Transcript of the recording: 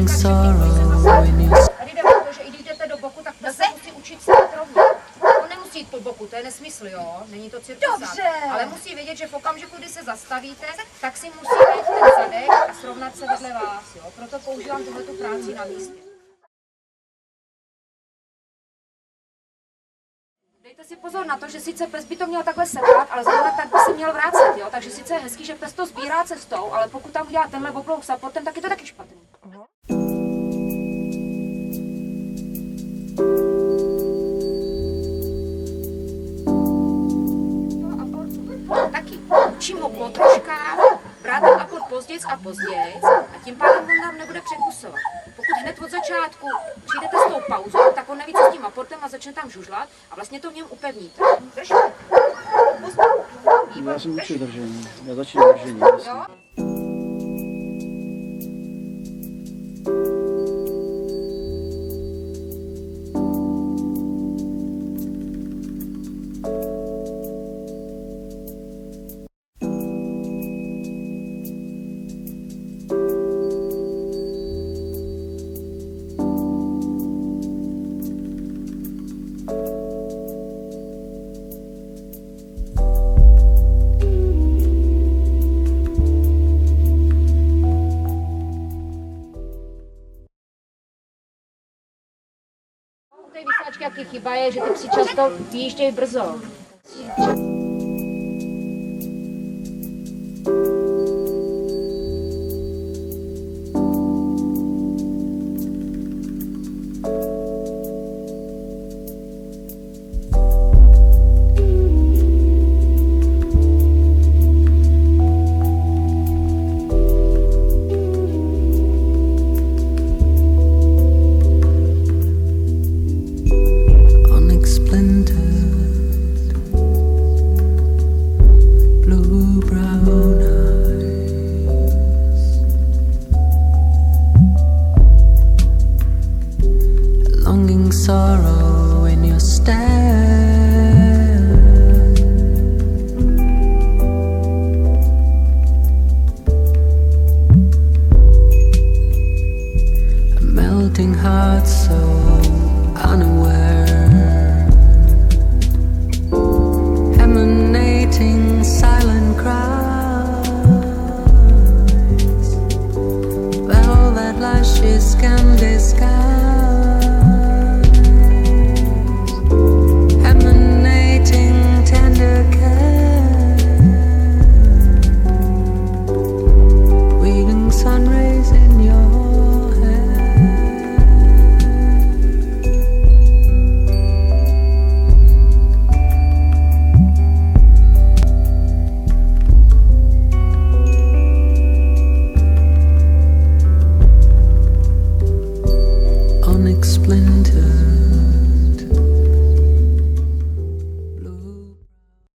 sorrow in your... Tady jde o to, že i když jdete do boku, tak to se musí učit stát rovně. On nemusí jít po boku, to je nesmysl, jo? Není to cirkusák. Ale musí vědět, že v okamžiku, kdy se zastavíte, tak si musí najít ten zadek a srovnat se vedle vás, jo? Proto používám tuhletu práci na místě. Dejte si pozor na to, že sice pes by to měl takhle sebrat, ale zrovna tak by se měl vrátit, jo? Takže sice je hezký, že pes to sbírá cestou, ale pokud tam udělá tenhle oblouk supportem, tak je to taky špatný. Taky učím ho po troškách, brát ten akord pozdějc a pozdějc a tím pádem on nám nebude překusovat. Pokud hned od začátku přijdete s tou pauzou, tak on neví, co s tím aportem a začne tam žužlat a vlastně to v něm upevníte. Já jsem učil držení, já začínám držení. U té vysílačky jaký chyba je, že ty psi často vyjíždějí brzo. Sorrow in your stare, a melting heart so unaware, emanating silent cries, velvet lashes can disguise. Unexplained.